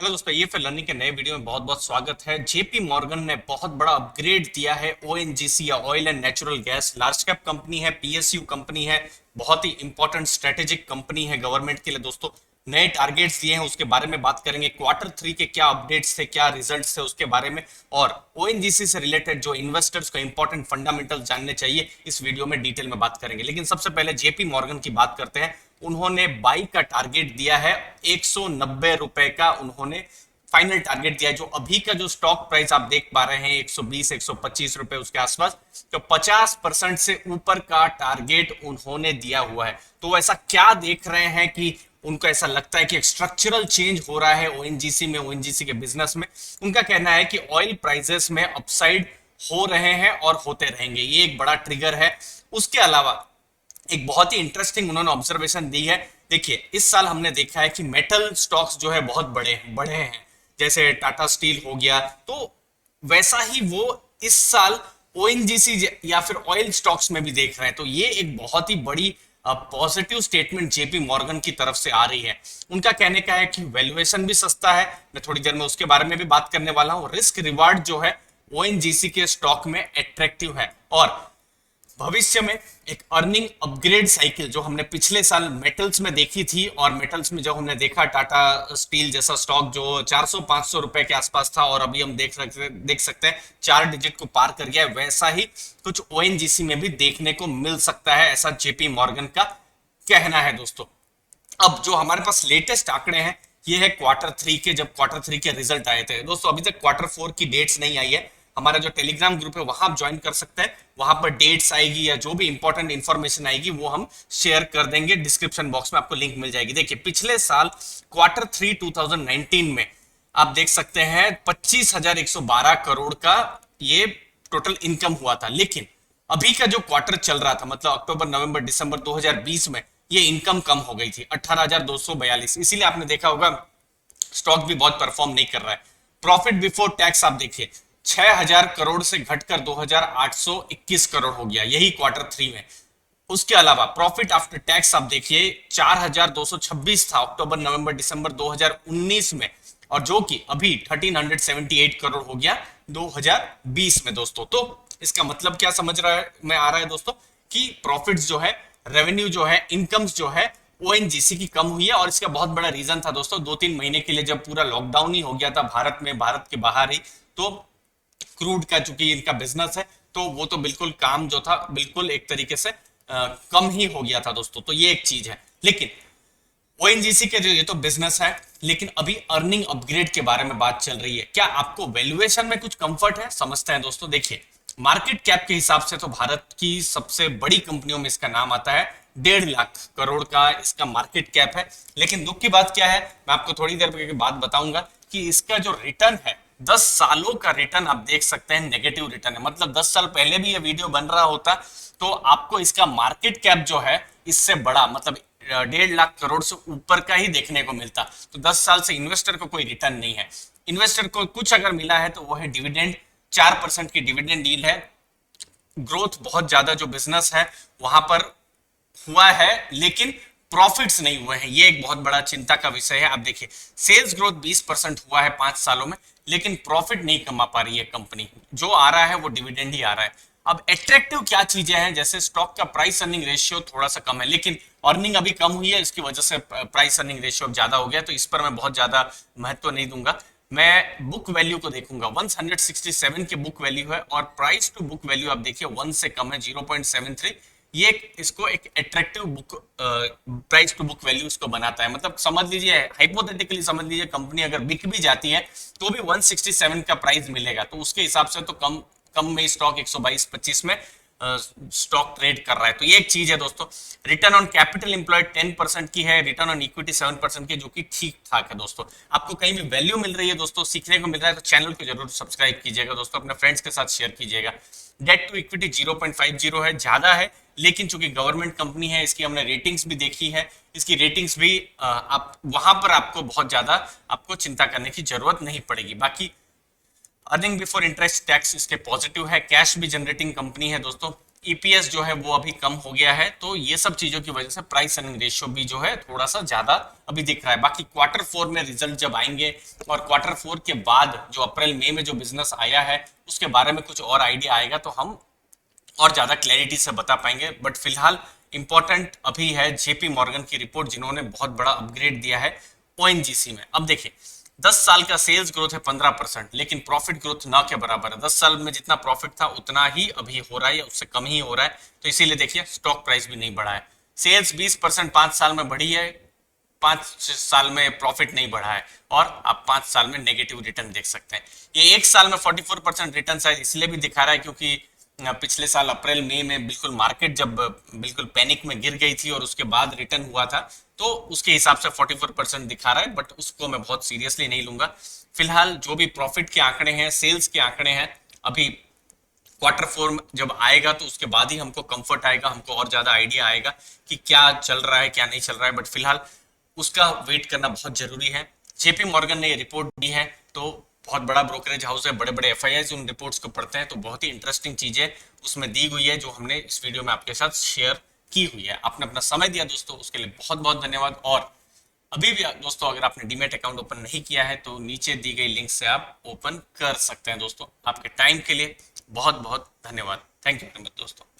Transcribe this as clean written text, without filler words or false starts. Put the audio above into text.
Hello दोस्तों, ये फिर लर्निंग के नए वीडियो में बहुत बहुत स्वागत है। जेपी मॉर्गन ने बहुत बड़ा अपग्रेड दिया है ओएनजीसी या oil and natural gas. Large cap company है, पीएसयू कंपनी है, बहुत ही इंपॉर्टेंट स्ट्रेटेजिक कंपनी है गवर्नमेंट के लिए। दोस्तों नए टारगेट्स दिए हैं, उसके बारे में बात करेंगे। क्वार्टर थ्री के क्या अपडेट्स थे, क्या रिजल्ट्स थे, उसके बारे में। और ओएनजीसी से रिलेटेड जो इन्वेस्टर्स को इंपॉर्टेंट फंडामेंटल्स जानने चाहिए, इस वीडियो में डिटेल में बात करेंगे। लेकिन सबसे पहले जेपी मॉर्गन की बात करते हैं। उन्होंने बाई का टारगेट दिया है, 190 रुपए का उन्होंने फाइनल टारगेट दिया है। जो अभी का जो स्टॉक प्राइस आप देख पा रहे हैं 120 125 रुपए उसके आसपास, तो 50% से ऊपर का टारगेट उन्होंने दिया हुआ है। तो ऐसा क्या देख रहे हैं कि उनको ऐसा लगता है कि एक स्ट्रक्चरल चेंज हो रहा है ओएनजीसी में, ओएनजीसी के बिजनेस में। उनका कहना है कि ऑयल प्राइसेस में अपसाइड हो रहे हैं और होते रहेंगे, ये एक बड़ा ट्रिगर है। उसके अलावा एक बहुत ही इंटरेस्टिंग उन्होंने ऑब्जर्वेशन दी है। देखिए, इस साल हमने देखा है कि मेटल स्टॉक्स जो है बहुत बड़े बढ़े हैं, जैसे टाटा स्टील हो गया। तो वैसा ही वो इस साल ओएनजीसी या फिर ऑयल स्टॉक्स में भी देख रहे हैं। तो ये एक बहुत ही बड़ी पॉजिटिव स्टेटमेंट जेपी मॉर्गन की तरफ से आ रही है। उनका कहने का है कि वैल्यूएशन भी सस्ता है, मैं थोड़ी देर में उसके बारे में भी बात करने वाला हूं। रिस्क रिवार्ड जो है ओएनजीसी के स्टॉक में एट्रैक्टिव है, और भविष्य में एक अर्निंग अपग्रेड साइकिल जो हमने पिछले साल मेटल्स में देखी थी, और मेटल्स में जब हमने देखा टाटा स्टील जैसा स्टॉक जो 400-500 रुपए के आसपास था, और अभी हम देख सकते हैं 4 डिजिट को पार कर गया है, वैसा ही कुछ ओएनजीसी में भी देखने को मिल सकता है, ऐसा जेपी मॉर्गन का कहना है। दोस्तों अब जो हमारे पास लेटेस्ट आंकड़े हैं, ये है क्वार्टर थ्री के, जब क्वार्टर थ्री के रिजल्ट आए थे। दोस्तों अभी तक क्वार्टर फोर की डेट्स नहीं आई है। हमारा जो टेलीग्राम ग्रुप है वहां आप ज्वाइन कर सकते हैं, वहां पर डेट्स आएगी या जो भी इंपॉर्टेंट इंफॉर्मेशन आएगी वो हम शेयर कर देंगे। डिस्क्रिप्शन बॉक्स में आपको लिंक मिल जाएगी। देखिए, पिछले साल क्वार्टर थ्री 2019 में आप देख सकते हैं 25,112 करोड़ का ये टोटल इनकम हुआ था। लेकिन अभी का जो क्वार्टर चल रहा था, मतलब अक्टूबर नवंबर दिसंबर 2020 में, ये इनकम कम हो गई थी 18,242। इसीलिए आपने देखा होगा स्टॉक भी बहुत परफॉर्म नहीं कर रहा है। प्रॉफिट बिफोर टैक्स आप देखिए 6,000 करोड़ से घटकर 2,821 करोड़ हो गया, यही क्वार्टर थ्री में। उसके अलावा प्रॉफिट आफ्टर टैक्स आप देखिए 4,226 था अक्टूबर नवंबर दिसंबर 2019 में, और जो कि अभी 1,378 करोड़ हो गया 2020 में। दोस्तों तो इसका मतलब क्या समझ रहा है में आ रहा है दोस्तों, कि प्रॉफिट्स जो है, रेवेन्यू जो है, इनकम्स जो है ओएनजीसी की कम हुई है। और इसका बहुत बड़ा रीजन था दोस्तों, 2-3 महीने के लिए जब पूरा लॉकडाउन ही हो गया था भारत में, भारत के बाहर ही, तो क्रूड का चूंकि इनका बिजनेस है, तो वो तो बिल्कुल काम जो था बिल्कुल एक तरीके से कम ही हो गया था दोस्तों। तो ये एक चीज है। लेकिन ओएनजीसी के जो ये तो बिजनेस है, लेकिन अभी अर्निंग अपग्रेड के बारे में बात चल रही है। क्या आपको वैल्यूएशन में कुछ कंफर्ट है? समझते हैं दोस्तों। देखिए, मार्केट कैप के हिसाब से तो भारत की सबसे बड़ी कंपनियों में इसका नाम आता है। 1.5 लाख करोड़ का इसका मार्केट कैप है। लेकिन दुख की बात क्या है, मैं आपको थोड़ी देर के बाद बताऊंगा कि इसका जो रिटर्न है, 10 सालों का रिटर्न आप देख सकते हैं, नेगेटिव रिटर्न है। मतलब 10 साल पहले भी ये वीडियो बन रहा होता तो आपको इसका मार्केट कैप जो है इससे बड़ा, मतलब 1.5 लाख करोड़ से ऊपर का ही देखने को मिलता। तो 10 साल से इन्वेस्टर को कोई रिटर्न नहीं है। इन्वेस्टर को कुछ अगर मिला है तो वो है डिविडेंड, 4% की डिविडेंड डील है। ग्रोथ बहुत ज्यादा जो बिजनेस है वहां पर हुआ है, लेकिन प्रॉफिट्स नहीं हुए हैं, ये एक बहुत बड़ा चिंता का विषय है। आप देखिए, सेल्स ग्रोथ 20% हुआ है 5 सालों में, लेकिन प्रॉफिट नहीं कमा पा रही है कंपनी। जो आ रहा है वो डिविडेंड ही आ रहा है। अब एट्रैक्टिव क्या चीजें हैं, जैसे स्टॉक का प्राइस अर्निंग रेशियो थोड़ा सा कम है, लेकिन अर्निंग अभी कम हुई है, इसकी वजह से प्राइस अर्निंग रेशियो ज्यादा हो गया। तो इस पर मैं बहुत ज्यादा महत्व नहीं दूंगा। मैं बुक वैल्यू को देखूंगा, 167 की बुक वैल्यू है, और प्राइस टू बुक वैल्यू आप देखिए 1 से कम है, 0.73। ये इसको एक attractive book price to book value इसको बनाता है। मतलब समझ लीजिए, हाइपोथेटिकली समझ लीजिए, कंपनी अगर बिक भी जाती है तो भी 167 का प्राइस मिलेगा, तो उसके हिसाब से तो कम कम में स्टॉक 122-25 में स्टॉक ट्रेड कर रहा है। तो ये एक चीज है दोस्तों। रिटर्न ऑन कैपिटल एम्प्लॉयड 10% की है, रिटर्न ऑन इक्विटी 7% की, जो कि ठीक ठाक है दोस्तों। आपको कहीं भी वैल्यू मिल रही है दोस्तों, सीखने को मिल रहा है, तो चैनल को जरूर सब्सक्राइब कीजिएगा दोस्तों, अपने फ्रेंड्स के साथ शेयर कीजिएगा। डेट टू इक्विटी 0.50 है, ज्यादा है, लेकिन चूंकि गवर्नमेंट कंपनी है, इसकी हमने रेटिंग्स भी देखी है, इसकी रेटिंग्स भी आप वहां पर आपको बहुत ज्यादा आपको चिंता करने की जरूरत नहीं पड़ेगी। बाकी अर्निंग बिफोर इंटरेस्ट टैक्स इसके पॉजिटिव है, कैश भी जनरेटिंग कंपनी है दोस्तों। ईपीएस जो है वो अभी कम हो गया है, तो ये सब चीजों की वजह से प्राइस अर्निंग रेशियो भी जो है थोड़ा सा ज्यादा अभी दिख रहा है। बाकी क्वार्टर 4 में रिजल्ट जब आएंगे और क्वार्टर 4 के बाद जो अप्रैल मई में जो बिजनेस आया है उसके बारे में कुछ और आइडिया आएगा तो हम और ज्यादा क्लैरिटी से बता पाएंगे। बट फिलहाल इंपॉर्टेंट अभी है जेपी मॉर्गन की रिपोर्ट, जिन्होंने बहुत बड़ा अपग्रेड दिया है ओएनजीसी में। अब देखिए 10 साल का सेल्स ग्रोथ है 15%, लेकिन प्रॉफिट ग्रोथ ना के बराबर है। 10 साल में जितना प्रॉफिट था उतना ही अभी हो रहा है या उससे कम ही हो रहा है, तो इसीलिए देखिए स्टॉक प्राइस भी नहीं बढ़ा है। सेल्स 20% 5 साल में बढ़ी है, 5 साल में प्रॉफिट नहीं बढ़ा है, और आप 5 साल में नेगेटिव रिटर्न देख सकते हैं। ये एक साल में 44% रिटर्न शायद इसलिए भी दिखा रहा है क्योंकि पिछले साल अप्रैल मई में बिल्कुल मार्केट जब बिल्कुल पैनिक में गिर गई थी और उसके बाद रिटर्न हुआ था, तो उसके हिसाब से 44% दिखा रहा है, बट उसको मैं बहुत सीरियसली नहीं लूंगा। फिलहाल जो भी प्रॉफिट के आंकड़े हैं, सेल्स के आंकड़े हैं, अभी क्वार्टर 4 जब आएगा तो उसके बाद ही हमको कंफर्ट आएगा, हमको और ज्यादा आइडिया आएगा कि क्या चल रहा है क्या नहीं चल रहा है। बट फिलहाल उसका वेट करना बहुत जरूरी है। जेपी मॉर्गन ने ये रिपोर्ट दी है, तो बहुत बड़ा ब्रोकरेज हाउस है, बड़े बड़े एफआईआई उन रिपोर्ट्स को पढ़ते हैं, तो बहुत ही इंटरेस्टिंग चीजें उसमें दी हुई है जो हमने इस वीडियो में आपके साथ शेयर की हुई है। आपने अपना समय दिया दोस्तों, उसके लिए बहुत बहुत धन्यवाद। और अभी भी दोस्तों अगर आपने डीमैट अकाउंट ओपन नहीं किया है तो नीचे दी गई लिंक से आप ओपन कर सकते हैं। दोस्तों आपके टाइम के लिए बहुत बहुत धन्यवाद। थैंक यू वेरी मच दोस्तों।